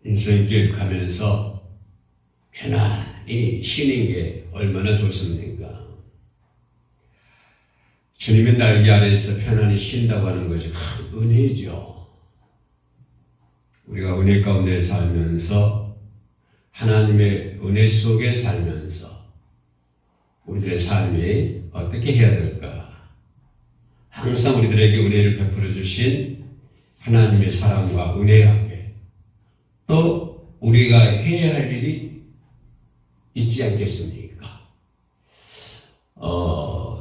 인생길 가면서 편안히 쉬는 게 얼마나 좋습니까? 주님의 날개 아래에서 편안히 쉰다고 하는 것이 큰 은혜죠. 우리가 은혜 가운데 살면서 하나님의 은혜 속에 살면서 우리들의 삶이 어떻게 해야 될까? 항상 우리들에게 은혜를 베풀어 주신 하나님의 사랑과 은혜 앞에 또 우리가 해야 할 일이 있지 않겠습니까?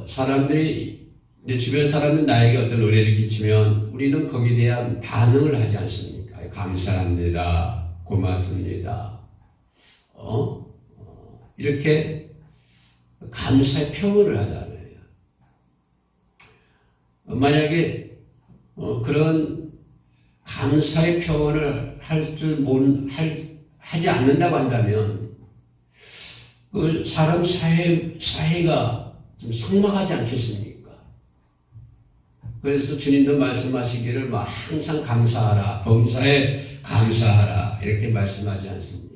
사람들이 내 주변 사람들 나에게 어떤 은혜를 끼치면 우리는 거기에 대한 반응을 하지 않습니까? 감사합니다. 고맙습니다. 이렇게 감사의 표현을 하잖아요. 만약에 그런 감사의 표현을 하지 않는다고 한다면 그 사람 사회가 좀 삭막하지 않겠습니까? 그래서 주님도 말씀하시기를 항상 감사하라, 범사에 감사하라 이렇게 말씀하지 않습니까?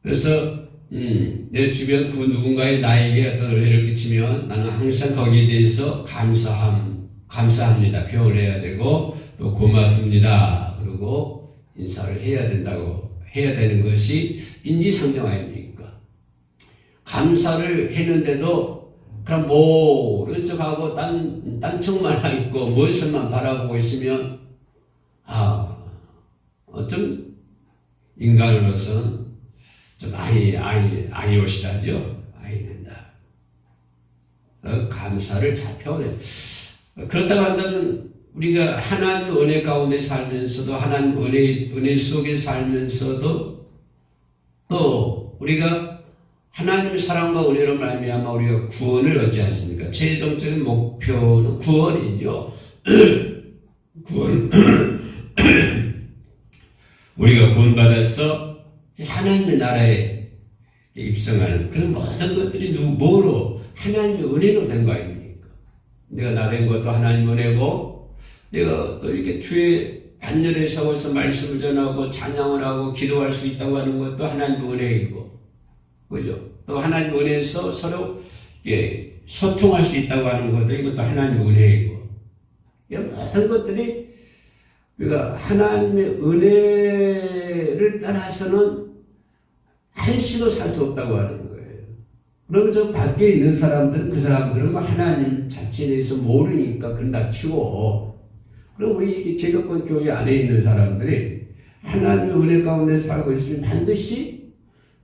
그래서 내 주변 그 누군가의 나에게 어떤 은혜를 끼치면 나는 항상 거기에 대해서 감사합니다 표현을 해야 되고 또 고맙습니다 그리고 인사를 해야 되는 것이 인지상정 아닙니까? 감사를 했는데도 그냥 모른 척하고 딴척만 하고 있고 멀리서만 바라보고 있으면 좀 인간으로서는 좀 아이옷이라죠. 아이 된다. 감사를 잘 표현해. 그렇다고 한다면 우리가 하나님 은혜 가운데 살면서도 하나님 은혜 속에 살면서도 또 우리가 하나님의 사랑과 은혜로 말미암아 우리가 구원을 얻지 않습니까? 최종적인 목표는 구원이죠. 구원. 우리가 구원받아서 하나님의 나라에 입성하는 그런 모든 것들이 뭐로? 하나님의 은혜로 된 거 아닙니까? 내가 나 된 것도 하나님 은혜고 내가 또 이렇게 주의 반열에 서서 말씀을 전하고 찬양을 하고 기도할 수 있다고 하는 것도 하나님의 은혜이고 그죠? 또 하나님의 은혜에서 서로 소통할 수 있다고 하는 것도 이것도 하나님의 은혜이고 모든 것들이 우리가 하나님의 은혜를 따라서는 한시도 살 수 없다고 하는 거예요. 그러면 저 밖에 있는 사람들은 그 사람들은 하나님 자체에 대해서 모르니까 그런다 치고 그럼 우리 제도권 교회 안에 있는 사람들이 하나님의 은혜 가운데 살고 있으면 반드시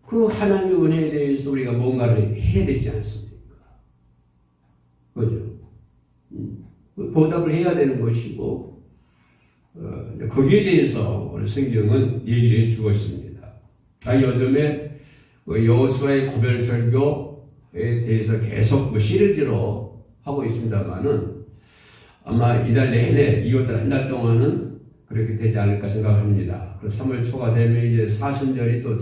그 하나님의 은혜에 대해서 우리가 뭔가를 해야 되지 않습니까? 그죠? 보답을 해야 되는 것이고 거기에 대해서 오늘 성경은 얘기를 해주고 있습니다. 요즘에 여호수아의 고별 설교에 대해서 계속 시리즈로 하고 있습니다만은 아마 이달 내내 2월달 한 달 동안은 그렇게 되지 않을까 생각합니다. 그래서 3월 초가 되면 이제 사순절이 또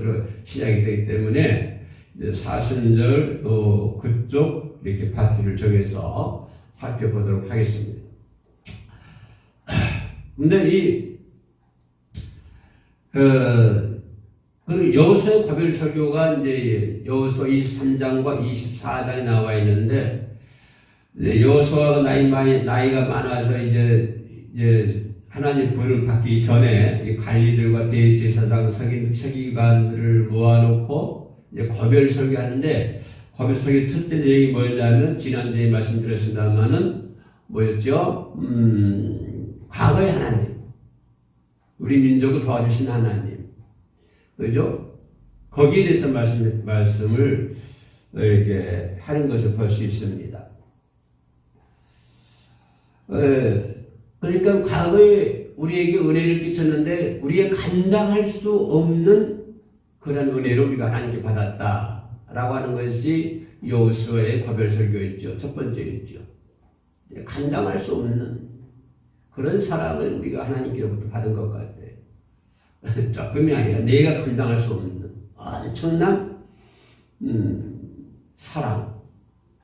시작이 되기 때문에 이제 사순절 또 그쪽 이렇게 파트를 정해서 살펴보도록 하겠습니다. 근데 여호수아의 고별 설교가 이제 여호수아 23장과 24장에 나와 있는데 여호수아가 나이가 많아서 이제 하나님 부름을 받기 전에 이 관리들과 대제사장 서기관들을 모아놓고 이제 고별 설교하는데 고별 설교 첫째 내용이 뭐냐면 지난주에 말씀드렸습니다만은 뭐였죠? 과거의 하나님, 우리 민족을 도와주신 하나님, 그죠? 거기에 대해서 말씀을 이렇게 하는 것을 볼 수 있습니다. 그러니까 과거에 우리에게 은혜를 끼쳤는데 우리가 감당할 수 없는 그런 은혜를 우리가 하나님께 받았다라고 하는 것이 여호수아의 고별 설교였죠. 첫 번째였죠. 감당할 수 없는 그런 사랑을 우리가 하나님께로부터 받은 것 같아요. 조금이 아니라 내가 감당할 수 없는 엄청난 사랑,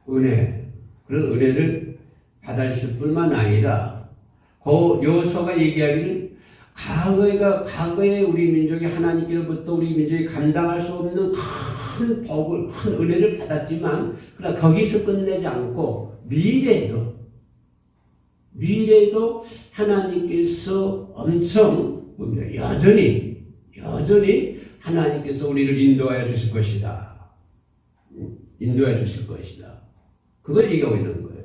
은혜, 그런 은혜를 받았을 뿐만 아니라 여호수아가 얘기하기를 과거에 우리 민족이 하나님께로부터 우리 민족이 감당할 수 없는 큰 복을, 큰 은혜를 받았지만, 그러나 거기서 끝내지 않고, 미래에도 하나님께서 엄청, 여전히 하나님께서 우리를 인도하여 주실 것이다. 인도하여 주실 것이다. 그걸 얘기하고 있는 거예요.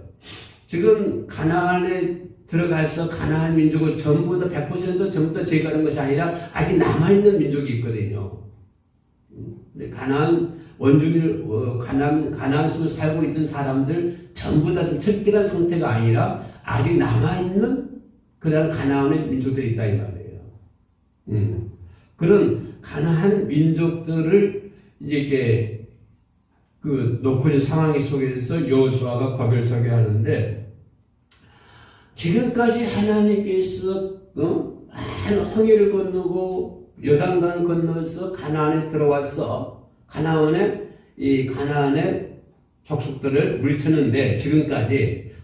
지금 가나안에 들어가서 가나안 민족을 전부 다 100% 전부 다 제거하는 것이 아니라 아직 남아있는 민족이 있거든요. 가나안 원주민, 가나안 속에 살고 있던 사람들 전부 다 좀 철저한 상태가 아니라 아직 남아있는 그런 가나안의 민족들이 있다 이 말이에요. 그런 가나안 민족들을 이제 이렇게 놓고 있는 상황 속에서 여호수아가 거별서게 하는데, 지금까지 하나님께서 많은 홍해를 건너고 요단강을 건너서 가나안에 들어와서 가나안의 족속들을 물리쳤는데,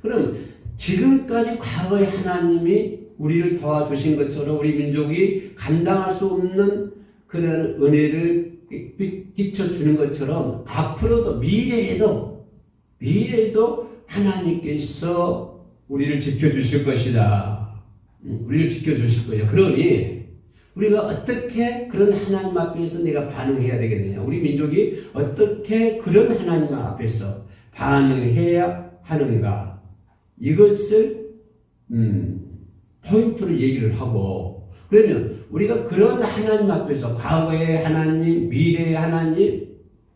그럼 지금까지 과거에 하나님이 우리를 도와주신 것처럼 우리 민족이 감당할 수 없는 그런 은혜를 비춰주는 것처럼 앞으로도 미래에도 하나님께서 우리를 지켜주실 것이다. 우리를 지켜주실 거예요. 그러니 우리가 어떻게 그런 하나님 앞에서 내가 반응해야 되겠느냐. 우리 민족이 어떻게 그런 하나님 앞에서 반응해야 하는가. 이것을 포인트로 얘기를 하고, 그러면 우리가 그런 하나님 앞에서 과거의 하나님, 미래의 하나님,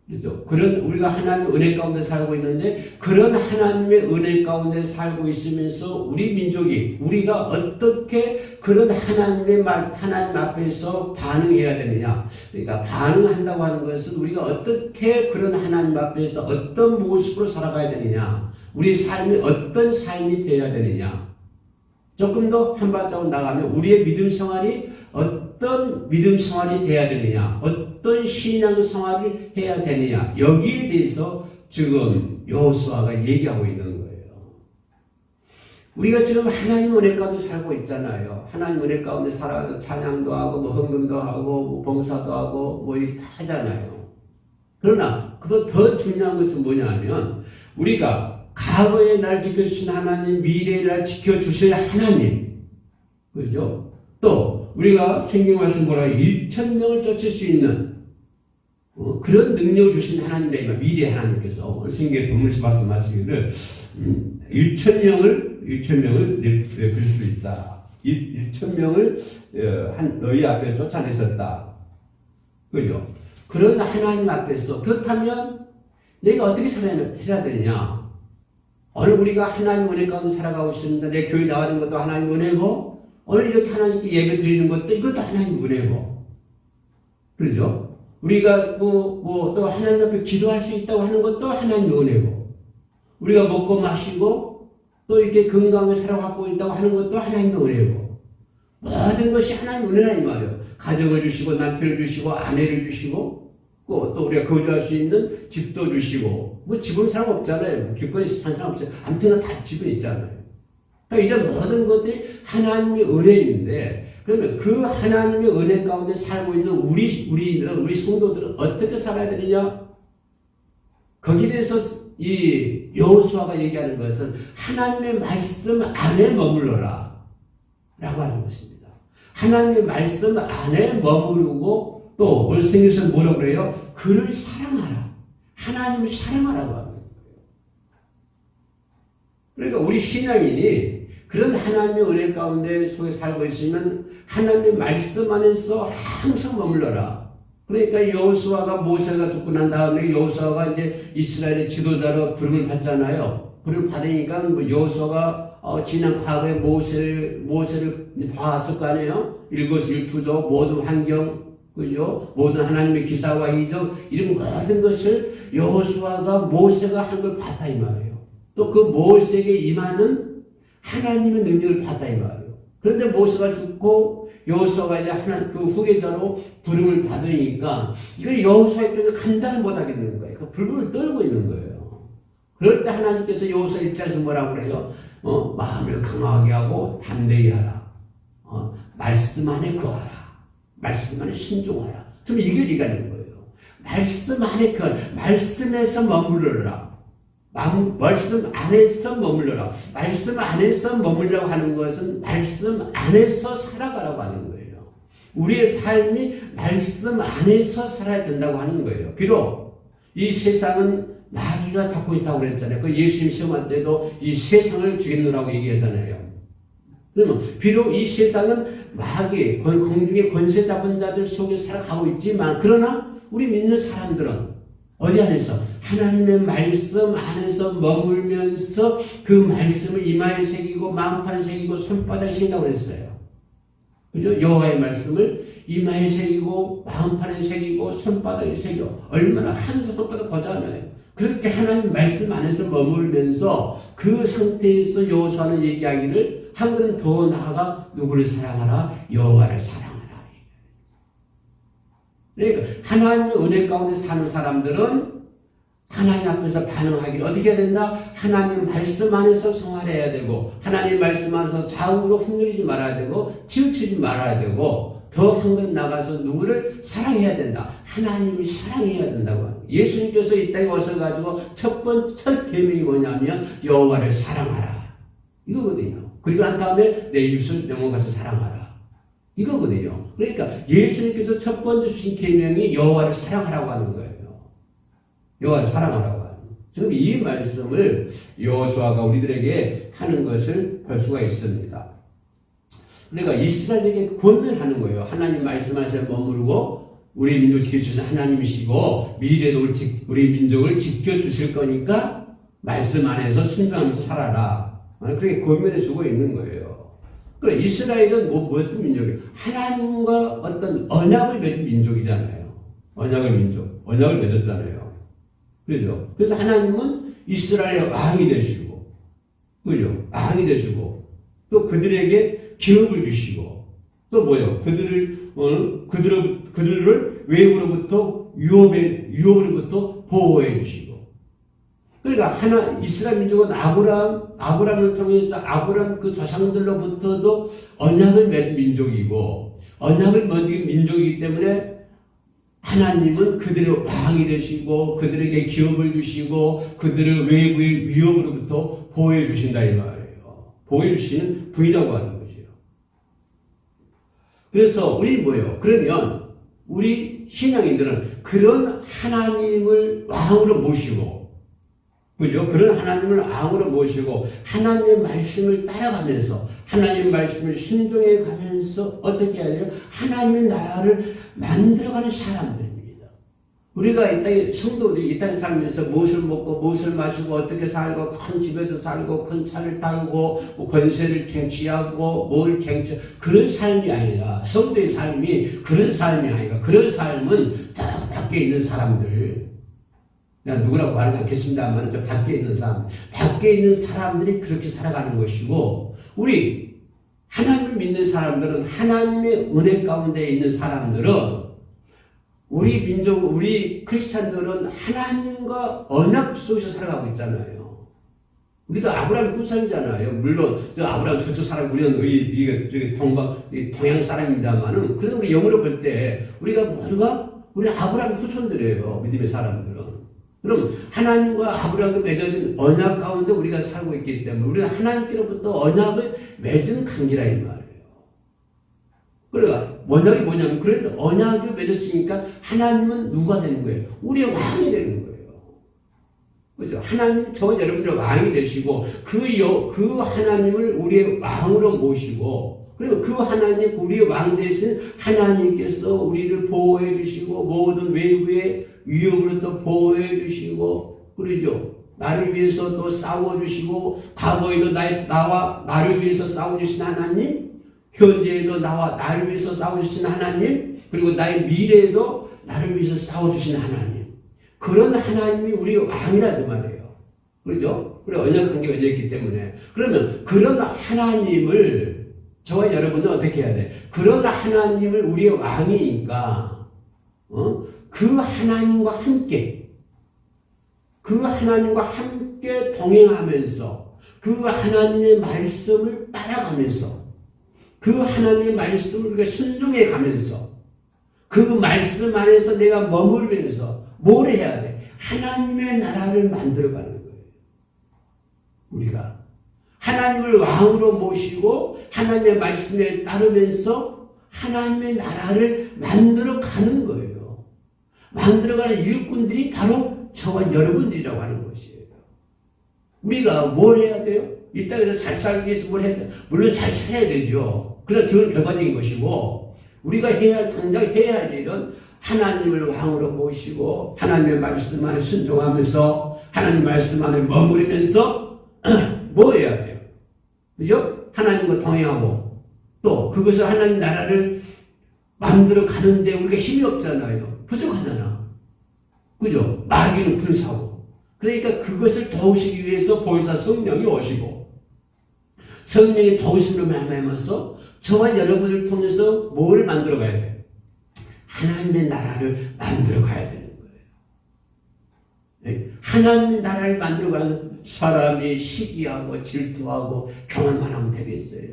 그렇죠? 그런 우리가 하나님의 은혜 가운데 살고 있는데, 그런 하나님의 은혜 가운데 살고 있으면서 우리 민족이 우리가 어떻게 그런 하나님 앞에서 반응해야 되느냐. 그러니까 반응한다고 하는 것은 우리가 어떻게 그런 하나님 앞에서 어떤 모습으로 살아가야 되느냐. 우리 삶이 어떤 삶이 되어야 되느냐. 조금 더 한 발자국 나가면 우리의 믿음 생활이 어떤 믿음 생활이 되어야 되느냐, 어떤 신앙 생활을 해야 되느냐, 여기에 대해서 지금 여호수아가 얘기하고 있는 거예요. 우리가 지금 하나님 은혜 가운데 살고 있잖아요. 하나님 은혜 가운데 살아서 찬양도 하고 뭐 헌금도 하고 뭐 봉사도 하고 뭐 이렇게 다 하잖아요. 그러나 그보다 더 중요한 것은 뭐냐면 우리가 과거의 날 지켜주신 하나님, 미래의 날 지켜주실 하나님, 그죠? 또 우리가 성경 말씀 뭐라고 1,000명을 쫓을 수 있는 그런 능력을 주신 하나님이다. 미래 하나님께서 오늘 성경에 본문에서 말씀하시기를 1,000명을 내줄 수 있다. 1,000명을 너희 앞에서 쫓아냈었다. 그죠? 그런 하나님 앞에서, 그렇다면 내가 어떻게 살아야 되느냐? 오늘 우리가 하나님 은혜 가운데 살아가고 있습니다. 내 교회 나가는 것도 하나님 은혜고, 오늘 이렇게 하나님께 예배 드리는 것도 이것도 하나님 은혜고, 그렇죠? 우리가 또 하나님 앞에 기도할 수 있다고 하는 것도 하나님 은혜고, 우리가 먹고 마시고 또 이렇게 건강을 살아가고 있다고 하는 것도 하나님의 은혜고, 모든 것이 하나님 은혜라 이 말이에요. 가정을 주시고 남편을 주시고 아내를 주시고 또 우리가 거주할 수 있는 집도 주시고, 뭐 집은 사람 없잖아요. 길거리 산 사람 없어요. 아무튼 다 집은 있잖아요. 그러니까 이런 모든 것들이 하나님의 은혜인데, 그러면 그 하나님의 은혜 가운데 살고 있는 우리 성도들은 어떻게 살아야 되느냐? 거기에 대해서 이 여호수아가 얘기하는 것은 하나님의 말씀 안에 머물러라 라고 하는 것입니다. 하나님의 말씀 안에 머무르고, 또 오늘 성경에서 뭐라고 그래요? 그를 사랑하라. 하나님을 사랑하라고 하는 거예요. 그러니까 우리 신앙인이 그런 하나님의 은혜 가운데 속에 살고 있으면 하나님의 말씀 안에서 항상 머물러라. 그러니까 여호수아가 모세가 죽고 난 다음에 여호수아가 이제 이스라엘의 지도자로 부름을 받잖아요. 부름을 받으니까 여호수아가 지난 과거에 모세를 봐왔을 거 아니에요. 일거수일투족 모든 환경, 그죠? 모든 하나님의 기사와 이적 이런 모든 것을 여호수아가 모세가 한 걸 봤다 이 말이에요. 또 그 모세에게 임하는 하나님의 능력을 봤다 이 말이에요. 그런데 모세가 죽고 여호수아가 이제 그 후계자로 부름을 받으니까 이걸 여호수아 입장에서 감당을 못 하겠는 거예요. 그 불금을 떨고 있는 거예요. 그럴 때 하나님께서 여호수아 1장에서 뭐라고 그래요? 마음을 강하게 하고 담대히 하라. 말씀 안에 거하라. 말씀 안에 신중하라. 좀 이게 리가는 거예요. 말씀 안에 말씀에서 머무르라. 말씀 안에서 머물러라. 말씀 안에서 머물려고 하는 것은 말씀 안에서 살아가라고 하는 거예요. 우리의 삶이 말씀 안에서 살아야 된다고 하는 거예요. 비록 이 세상은 마귀가 잡고 있다고 그랬잖아요. 그 예수님 시험할 때도 이 세상을 죽이느라고 얘기하잖아요. 그러면 비록 이 세상은 마귀, 공중의 권세 잡은 자들 속에 살아가고 있지만 그러나 우리 믿는 사람들은 어디 안에서? 하나님의 말씀 안에서 머물면서 그 말씀을 이마에 새기고 마음판에 새기고 손바닥에 새긴다고 그랬어요. 그죠? 여호와의 말씀을 이마에 새기고 마음판에 새기고 손바닥에 새겨. 얼마나 한 손바닥 거잖아요. 그렇게 하나님 말씀 안에서 머물면서 그 상태에서 여호수아는 얘기하기를 한 걸음 더 나아가 누구를 사랑하라? 여호와를 사랑하라. 그러니까 하나님의 은혜 가운데 사는 사람들은 하나님 앞에서 반응하기를 어떻게 해야 된다? 하나님 말씀 안에서 생활해야 되고 하나님 말씀 안에서 좌우로 흔들리지 말아야 되고 치우치지 말아야 되고 더 한 걸음 나가서 누구를 사랑해야 된다. 하나님을 사랑해야 된다고. 예수님께서 이 땅에 오셔가지고 첫 계명이 뭐냐면 여호와를 사랑하라. 이거거든요. 그리고 난 다음에 내 이웃을 내 몸 같이 사랑하라. 이거거든요. 그러니까 예수님께서 첫 번째 주신 계명이 여호와를 사랑하라고 하는 거예요. 여호와를 사랑하라고 하는. 지금 이 말씀을 여호수아가 우리들에게 하는 것을 볼 수가 있습니다. 그러니까 이스라엘에게 권면하는 거예요. 하나님 말씀하셔 머무르고 우리 민족 지켜주신 하나님이시고 미래도 우리 민족을 지켜주실 거니까 말씀 안에서 순종하면서 살아라. 그렇게 권면해 주고 있는 거예요. 그래 이스라엘은 무슨 민족이에요? 하나님과 어떤 언약을 맺은 민족이잖아요. 언약을 맺었잖아요. 그렇죠? 그래서 하나님은 이스라엘의 왕이 되시고, 그죠? 왕이 되시고, 또 그들에게 기업을 주시고, 또 뭐요? 그들을 외국으로부터 유업으로부터 보호해 주시고. 그러니까 이스라엘 민족은 아브라함을 통해서 아브라함 그 조상들로부터도 언약을 맺은 민족이고, 언약을 맺은 민족이기 때문에 하나님은 그들의 왕이 되시고 그들에게 기업을 주시고 그들을 외부의 위협으로부터 보호해 주신다 이 말이에요. 보호해 주시는 분이라고 하는 거죠. 그래서 우리 뭐예요? 그러면 우리 신앙인들은 그런 하나님을 왕으로 모시고, 그죠? 그런 하나님을 왕으로 모시고 하나님의 말씀을 따라가면서 하나님의 말씀을 순종해 가면서 어떻게 해야 돼요? 하나님의 나라를 만들어가는 사람들입니다. 우리가 이 땅에 성도들이 이 땅에 살면서 무엇을 먹고 무엇을 마시고 어떻게 살고 큰 집에서 살고 큰 차를 타고 뭐 권세를 쟁취하고 뭘 쟁취 그런 삶이 아니라 성도의 삶이 그런 삶이 아니라 그런 삶은 저 밖에 있는 사람들 내가 누구라고 말하지 않겠습니다만 저 밖에 있는 사람들이 그렇게 살아가는 것이고 우리 하나님을 믿는 사람들은 하나님의 은혜 가운데 있는 사람들은 우리 민족, 우리 크리스찬들은 하나님과 언약 속에서 살아가고 있잖아요. 우리도 아브라함 후손이잖아요. 물론 저 아브라함 저쪽 사람 우리는 동양 사람입니다만은 그래도 우리 영으로 볼 때 우리가 모두가 우리 아브라함 후손들이에요. 믿음의 사람들은. 그럼 하나님과 아브라함과 맺어진 언약 가운데 우리가 살고 있기 때문에 우리가 하나님께로부터 언약을 맺은 관계라 이 말이에요. 그러니까 언약이 뭐냐면 그래도 언약을 맺었으니까 하나님은 누가 되는 거예요? 우리의 왕이 되는 거예요. 그죠? 하나님 저와 여러분들의 왕이 되시고 그 하나님을 우리의 왕으로 모시고 그리고 그 하나님 우리의 왕 되신 하나님께서 우리를 보호해 주시고 모든 외부의 위협으로부터 보호해 주시고 그러죠. 나를 위해서 또 싸워주시고 과거에도 나를 위해서 싸워주신 하나님 현재에도 나를 위해서 싸워주신 하나님 그리고 나의 미래에도 나를 위해서 싸워주신 하나님 그런 하나님이 우리의 왕이라 그 말이에요. 그렇죠? 그래 언약 관계가 맺어있기 때문에 그러면 그런 하나님을 저와 여러분은 어떻게 해야 돼? 그런 하나님을 우리의 왕이니까 그 하나님과 함께 동행하면서 그 하나님의 말씀을 따라가면서 그 하나님의 말씀을 우리가 순종해 가면서 그 말씀 안에서 내가 머무르면서 뭘 해야 돼? 하나님의 나라를 만들어가는 거예요. 우리가 하나님을 왕으로 모시고 하나님의 말씀에 따르면서 하나님의 나라를 만들어가는 거예요. 만들어가는 일꾼들이 바로 저와 여러분들이라고 하는 것이에요. 우리가 뭘 해야 돼요? 이 땅에서 잘 살기 위해서 뭘 해야 돼요? 물론 잘 살아야 되죠. 그런 그건 결과적인 것이고, 우리가 당장 해야 할 일은 하나님을 왕으로 모시고 하나님의 말씀 안에 순종하면서 하나님 말씀 안에 머무르면서 뭐 해야 돼요? 그죠? 하나님과 동행하고 또 그것을 하나님 나라를 만들어 가는데 우리가 힘이 없잖아요. 부족하잖아. 그죠? 마귀는 군사고. 그러니까 그것을 도우시기 위해서 보혜사 성령이 오시고, 성령이 도우심으로 말미암아서 저와 여러분을 통해서 뭘 만들어 가야 돼요? 하나님의 나라를 만들어 가야 되는 거예요. 하나님의 나라를 만들어 가는 사람이 시기하고 질투하고 경험만 하면 되겠어요?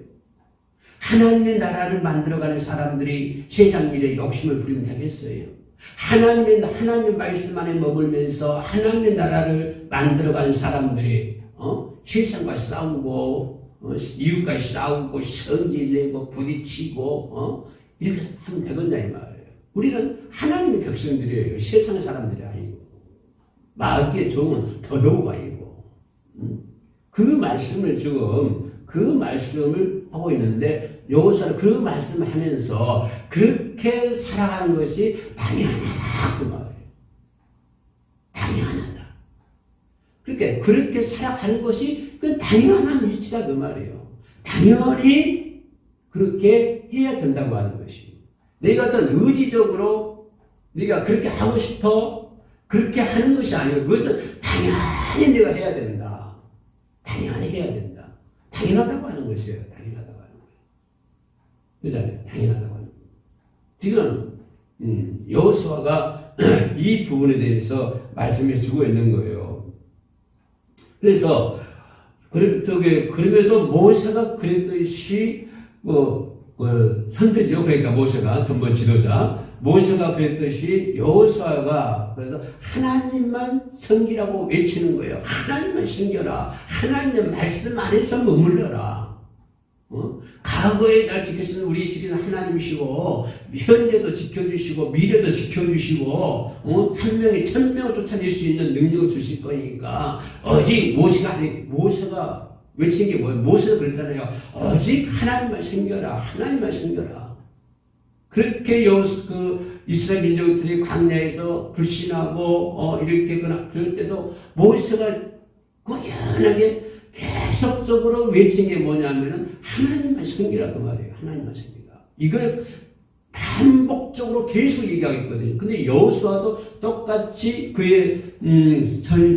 하나님의 나라를 만들어 가는 사람들이 세상 일에 욕심을 부리면 되겠어요? 하나님의 말씀 안에 머물면서 하나님의 나라를 만들어 가는 사람들이 세상과 싸우고 이웃과 싸우고 성질 내고 부딪히고 이렇게 하면 되겠냐 이 말이에요. 우리는 하나님의 백성들이에요. 세상 사람들이 아니고 마귀의 종은 더더욱 아니고. 그 말씀을 지금 그 말씀을 하고 있는데 여호수아는 그 말씀을 하면서 그렇게 살아가는 것이 당연하다 그 말이에요. 당연하다. 그러니까 그렇게 살아가는 것이 그 당연한 위치다 그 말이에요. 당연히 그렇게 해야 된다고 하는 것이. 내가 어떤 의지적으로 네가 그렇게 하고 싶어 그렇게 하는 것이 아니고 그것은 당연히 내가 해야 된다. 당연히 해야 된다. 당연하다고 하는 것이에요. 당연하다고 하는 거예요. 그잖아요. 당연하다고 하는 거예요. 지금 여호수아가 이 부분에 대해서 말씀해 주고 있는 거예요. 그래서 그럼에도 모세가 그랬듯이 선배죠. 그러니까 모세가 전번 지도자 모세가 그랬듯이 여호수아가 그래서 하나님만 섬기라고 외치는 거예요. 하나님만 섬겨라. 하나님의 말씀 안에서 머물러라. 과거에 날 지키시는 우리 지키는 하나님이시고 현재도 지켜주시고 미래도 지켜주시고 한 명이 1000명을 쫓아낼 수 있는 능력을 주실 거니까 오직 모세가 외친 게 뭐예요? 모세가 그랬잖아요. 오직 하나님만 섬겨라. 하나님만 섬겨라. 그렇게 이스라엘 민족들이 광야에서 불신하고 이렇게 그럴 때도 모세가 꾸준하게 계속적으로 외친 게 뭐냐면은 하나님만 섬기라 그 말이에요. 하나님만 섬기라. 이걸 반복적으로 계속 얘기하고 있거든요. 근데 여호수아도 똑같이 그의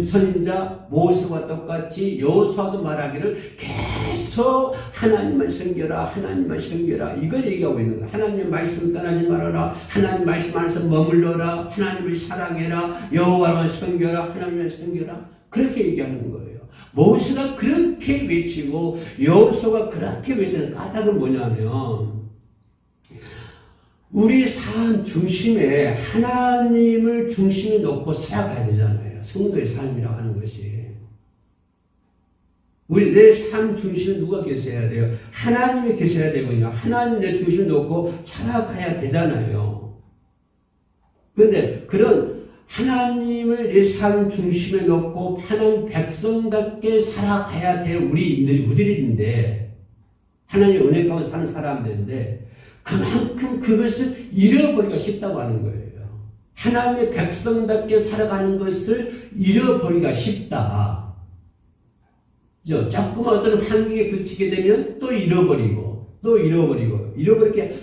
선인자 모세와 똑같이 여호수아도 말하기를 계속 하나님만 섬겨라. 하나님만 섬겨라. 이걸 얘기하고 있는 거예요. 하나님의 말씀 떠나지 말아라. 하나님 말씀 안에서 머물러라. 하나님을 사랑해라. 여호와만 섬겨라. 하나님만 섬겨라. 그렇게 얘기하는 거예요. 모세가 그렇게 외치고 여호수아가 그렇게 외치는 까닭은 뭐냐면 우리 삶 중심에 하나님을 중심에 놓고 살아가야 되잖아요. 성도의 삶이라고 하는 것이. 우리 내 삶 중심에 누가 계셔야 돼요? 하나님이 계셔야 되거든요. 하나님 내 중심에 놓고 살아가야 되잖아요. 그런데 그런 하나님을 내 삶 중심에 놓고 하나님 백성답게 살아가야 될 우리들인데 하나님 은혜 가운데 사는 사람들인데 그만큼 그것을 잃어버리기가 쉽다고 하는 거예요. 하나님의 백성답게 살아가는 것을 잃어버리기가 쉽다. 자꾸만 어떤 환경에 부딪히게 되면 또 잃어버리고 잃어버리게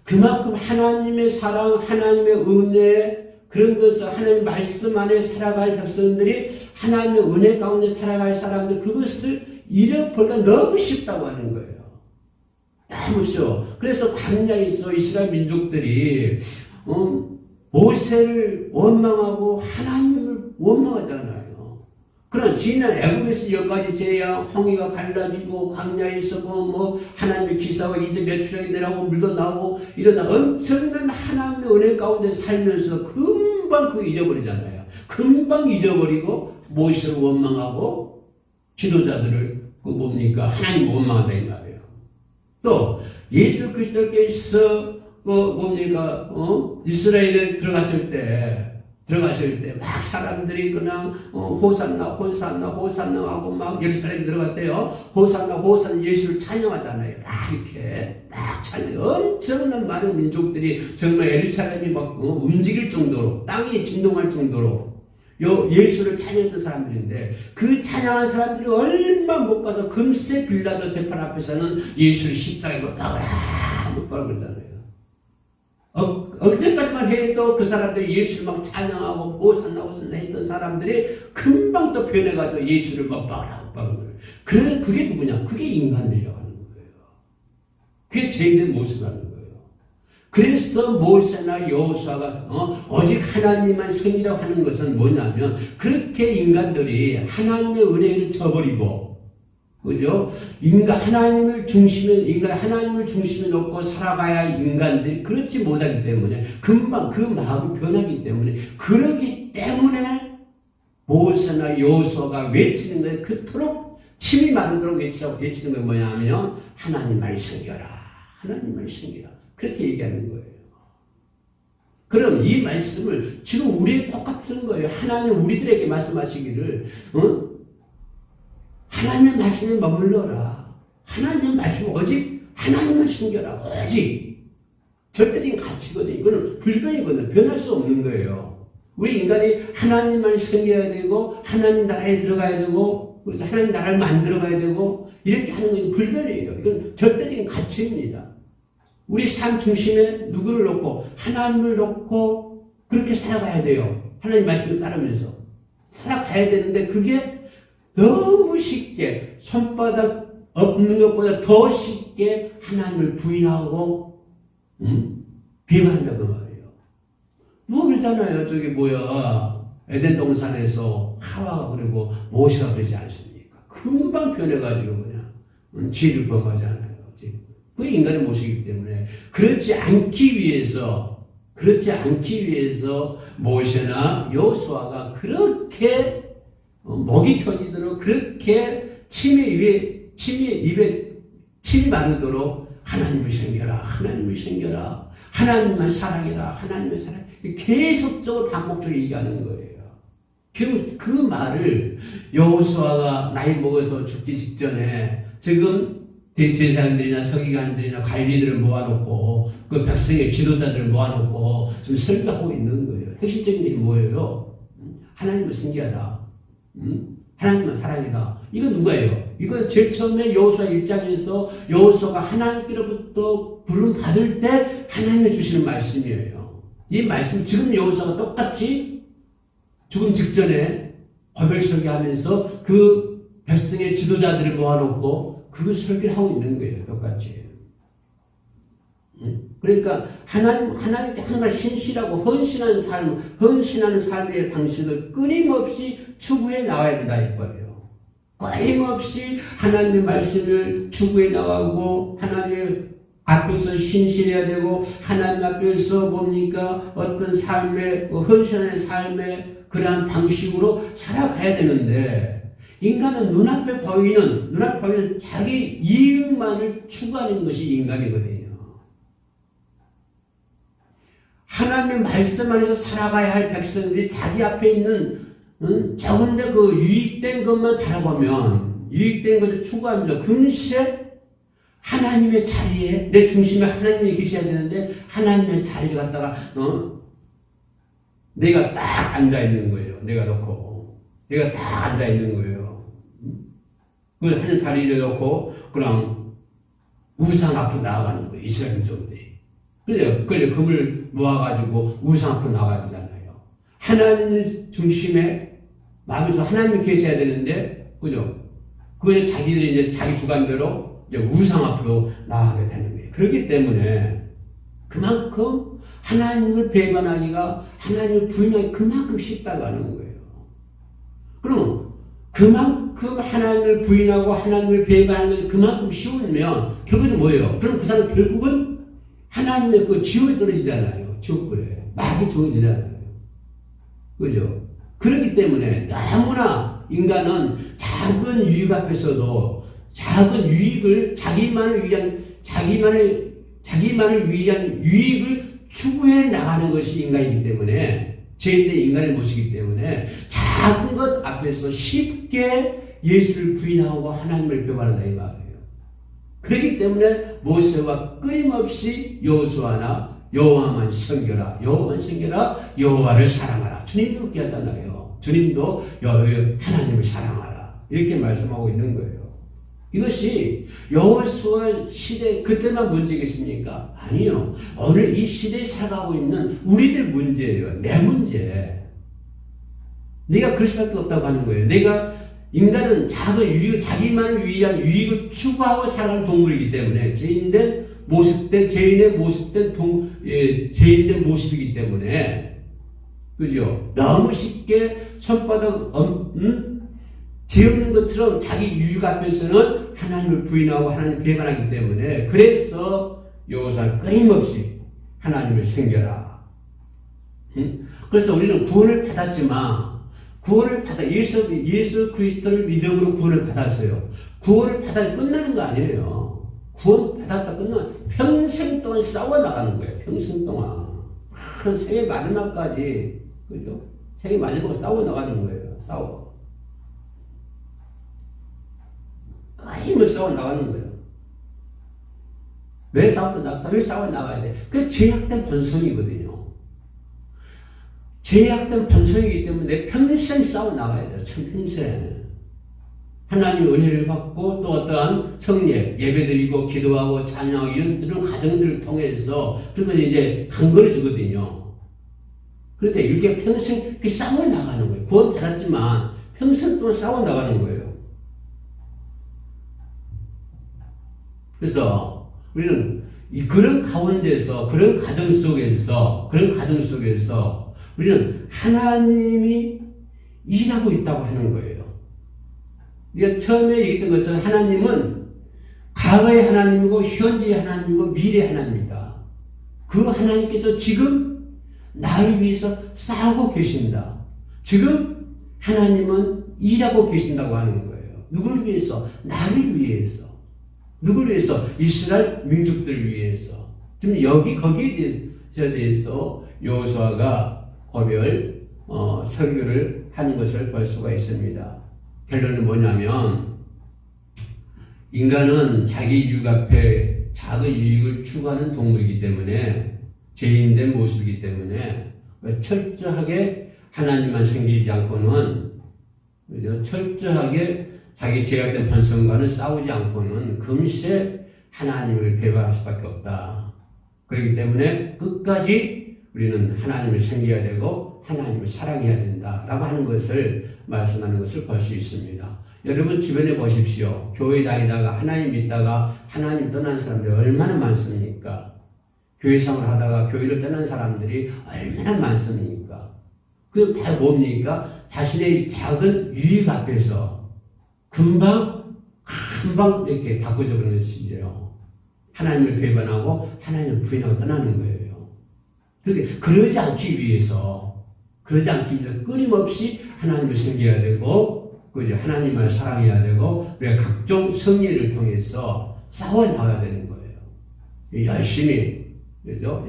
그만큼 하나님의 사랑, 하나님의 은혜 그런 것을 하나님 말씀 안에 살아갈 백성들이 하나님의 은혜 가운데 살아갈 사람들 그것을 잃어버리기가 너무 쉽다고 하는 거예요. 너무 쉬워. 그래서 광야에서 이스라엘 민족들이 모세를 원망하고 하나님을 원망하잖아요. 그런 지난 애굽에서 여기까지 재야 홍해가 갈라지고 광야에 있었고 뭐 하나님의 기사와 이제 메추라기 내려오고 물도 나오고 이런 엄청난 하나님의 은혜 가운데 살면서 금방 그거 잊어버리잖아요. 금방 잊어버리고 모세를 원망하고 지도자들을 그 뭡니까 하나님 원망한다 이 말이에요. 또 예수 그리스도께서 뭡니까 이스라엘에 들어갔을 때 막 사람들이 그냥 호산나 하고 막 예루살렘에 들어갔대요. 호산나 예수를 찬양하잖아요. 막 이렇게 막 찬양. 엄청난 많은 민족들이 정말 예루살렘이 막 움직일 정도로 땅이 진동할 정도로 예수를 찬양했던 사람들인데 그 찬양한 사람들이 얼마 못 가서 금세 빌라도 재판 앞에서는 예수를 십자가에 못 박으라 그러잖아요. 어제까지만 해도 그 사람들이 예수를 막 찬양하고 호산나 했던 사람들이 금방 또 변해가지고 예수를 막 박으라 그래. 그게 누구냐? 그게 인간들이라고 하는 거예요. 그게 죄인의 모습이라는 거예요. 그래서 모세나 여호수아가 오직 하나님만 섬기라고 하는 것은 뭐냐면 그렇게 인간들이 하나님의 은혜를 저버리고 그죠? 하나님을 중심에 놓고 살아가야 할 인간들이 그렇지 못하기 때문에 금방 그 마음이 변하기 때문에 그러기 때문에 모세나 여호수아가 외치는 거예요. 그토록 침이 마르도록 외치는 건 뭐냐면 하나님만 섬겨라. 하나님만 섬겨라. 그렇게 얘기하는 거예요. 그럼 이 말씀을 지금 우리에 똑같은 거예요. 하나님 우리들에게 말씀하시기를 하나님의 말씀에 머물러라. 하나님의 말씀 오직 하나님만 섬겨라. 오직 절대적인 가치거든요. 이거는 불변이거든요. 변할 수 없는 거예요. 우리 인간이 하나님만 섬겨야 되고 하나님 나라에 들어가야 되고 하나님 나라를 만들어가야 되고 이렇게 하는 건 불변이에요. 이건 절대적인 가치입니다. 우리 삶 중심에 누구를 놓고 하나님을 놓고 그렇게 살아가야 돼요. 하나님 말씀을 따르면서 살아가야 되는데 그게 너무 쉽게 손바닥 없는 것보다 더 쉽게 하나님을 부인하고 비판한다고 말이에요. 뭐 그러잖아요. 저기 에덴 동산에서 하와가 그리고 모세가 그러지 않습니까? 금방 변해가지고 그냥 죄를 범하잖아요. 그게 인간의 모습이기 때문에 그렇지 않기 위해서 모세나 여호수아가 그렇게 목이 터지도록 그렇게 침이 마르도록 하나님을 섬겨라. 하나님만 사랑해라. 계속적으로 반복적으로 얘기하는 거예요. 그 말을 여호수아가 나이 먹어서 죽기 직전에 지금 대제사장들이나 서기관들이나 관리들을 모아놓고 그 백성의 지도자들을 모아놓고 지금 설교하고 있는 거예요. 핵심적인 것이 뭐예요? 하나님을 섬겨라. 하나님만 사랑해라. 이건 누가예요? 이건 제일 처음에 여호수아 1장에서 여호수아가 하나님께로부터 부름 받을 때 하나님이 주시는 말씀이에요. 이 말씀 지금 여호수아가 똑같이 죽음 직전에 고별 설교하면서 그 백성의 지도자들을 모아놓고 그 설교를 하고 있는 거예요. 똑같이. 그러니까 하나님께 항상 신실하고 헌신하는 삶의 방식을 끊임없이 추구해 나와야 된다 이거예요. 끊임없이 하나님의 말씀을 추구해 나가고 하나님의 앞에서 신실해야 되고 하나님 앞에서 어떤 삶의 헌신하는 삶의 그러한 방식으로 살아가야 되는데 인간은 눈앞에 보이는 자기 이익만을 추구하는 것이 인간이거든요. 하나님의 말씀 안에서 살아가야 할 백성들이 자기 앞에 있는 적은데 그 유익된 것만 바라보면 유익된 것을 추구하면서 금세 하나님의 자리에 내 중심에 하나님이 계셔야 되는데 하나님의 자리를 갖다가 내가 딱 앉아있는 거예요. 내가 딱 앉아있는 거예요. 그 하는 자리를 놓고 그냥 우상 앞으로 나아가는 거예요. 이스라엘 민족들이. 그래서 금을 모아가지고 우상 앞으로 나가야 되잖아요. 하나님 중심에 마음에 들어 하나님이 계셔야 되는데, 그죠? 그게 자기들이 이제 자기 주관대로 이제 우상 앞으로 나아가게 되는 거예요. 그렇기 때문에 그만큼 하나님을 배반하기가 하나님을 부인하기 그만큼 쉽다고 하는 거예요. 그럼 그만큼 하나님을 부인하고 하나님을 배반하는 것이 그만큼 쉬우면 결국은 뭐예요? 그럼 그 사람 결국은 하나님의 그 지옥에 떨어지잖아요. 지옥불에. 마귀 종이 되잖아요. 그죠? 그렇기 때문에 너무나 인간은 작은 유익 앞에서도 작은 유익을 자기만을 위한 유익을 추구해 나가는 것이 인간이기 때문에 죄인된 인간의 모습이기 때문에 작은 것 앞에서 쉽게 예수를 부인하고 하나님을 배반한다 이 말이에요. 그렇기 때문에 모세와 끊임없이 여호수아나 여호와만 섬겨라 여호와를 사랑하라. 주님도 그렇게 하잖아요. 주님도 하나님을 사랑하라 이렇게 말씀하고 있는 거예요. 이것이 여호수아 시대 그때만 문제겠습니까? 아니요. 오늘 이 시대에 살아가고 있는 우리들 문제예요. 내 문제. 내가 그럴 수밖에 없다고 하는 거예요. 인간은 작은 유익, 자기만을 위한 유익을 추구하고 살아가는 동물이기 때문에 죄인된 모습이기 때문에 그죠? 너무 쉽게 손바닥 죄 없는 것처럼 자기 유익 앞에서는 하나님을 부인하고 하나님을 배반하기 때문에 그래서 여호수아는 끊임없이 하나님을 섬겨라. 그래서 우리는 구원을 받았지만 예수 그리스도를 믿음으로 구원을 받았어요. 구원을 받아 끝나는 거 아니에요. 구원 받았다 끝나면 평생 동안 싸워 나가는 거예요. 평생 동안 생애 마지막까지 그죠? 생애 마지막으로 싸워 나가는 거예요. 싸워. 힘을 싸워 나가는 거예요. 왜 싸워 나가야 돼? 그게 죄악된 본성이거든요. 죄악된 본성이기 때문에 평생 싸워 나가야 돼요. 평생. 하나님의 은혜를 받고 또 어떠한 성례, 예배드리고 기도하고 찬양하고 이런 과정들을 통해서 그건 이제 강건해지거든요. 그러니까 이렇게 평생 싸워 나가는 거예요. 구원 받았지만 평생 동안 싸워 나가는 거예요. 그래서 우리는 그런 가운데서 그런 가정 속에서 우리는 하나님이 일하고 있다고 하는 거예요. 우리가 처음에 얘기했던 것처럼 하나님은 과거의 하나님이고 현재의 하나님이고 미래의 하나님이다. 그 하나님께서 지금 나를 위해서 싸우고 계신다. 지금 하나님은 일하고 계신다고 하는 거예요. 누구를 위해서? 나를 위해서. 누구를 위해서? 이스라엘 민족들을 위해서. 지금 거기에 대해서 여호수아가 설교를 하는 것을 볼 수가 있습니다. 결론은 뭐냐면 인간은 자기 유익 앞에 작은 유익을 추구하는 동물이기 때문에 죄인된 모습이기 때문에 철저하게 하나님만 섬기지 않고는 철저하게 자기 죄악된 본성과는 싸우지 않고는 금세 하나님을 배반할 수밖에 없다. 그렇기 때문에 끝까지 우리는 하나님을 섬겨야 되고 하나님을 사랑해야 된다라고 하는 것을 말씀하는 것을 볼 수 있습니다. 여러분 주변에 보십시오. 교회 다니다가 하나님 믿다가 하나님 떠난 사람들이 얼마나 많습니까? 교회 생활을 하다가 교회를 떠난 사람들이 얼마나 많습니까? 그 다 뭡니까? 자신의 작은 유익 앞에서 금방 이렇게 바꿔져 버리는 것이죠. 하나님을 배반하고 하나님을 부인하고 떠나는 거예요. 그렇게 그러지 않기 위해서 끊임없이 하나님을 섬겨야 되고, 그죠? 하나님을 사랑해야 되고, 우리가 각종 성례를 통해서 싸워 나가야 되는 거예요.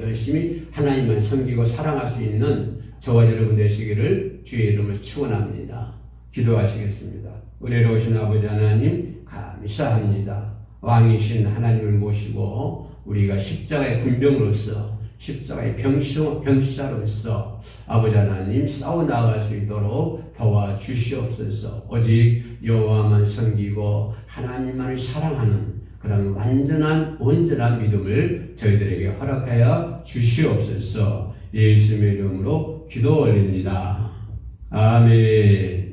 열심히 하나님을 섬기고 사랑할 수 있는 저와 여러분 되시기를 주의 이름으로 축원합니다. 기도하시겠습니다. 은혜로우신 아버지 하나님 감사합니다. 왕이신 하나님을 모시고 우리가 십자가의 군병으로서 십자가의 병시자로서 아버지 하나님 싸워 나아갈 수 있도록 도와주시옵소서. 오직 여호와만 섬기고 하나님만을 사랑하는 그런 온전한 믿음을 저희들에게 허락하여 주시옵소서. 예수님의 이름으로 기도 올립니다. 아멘.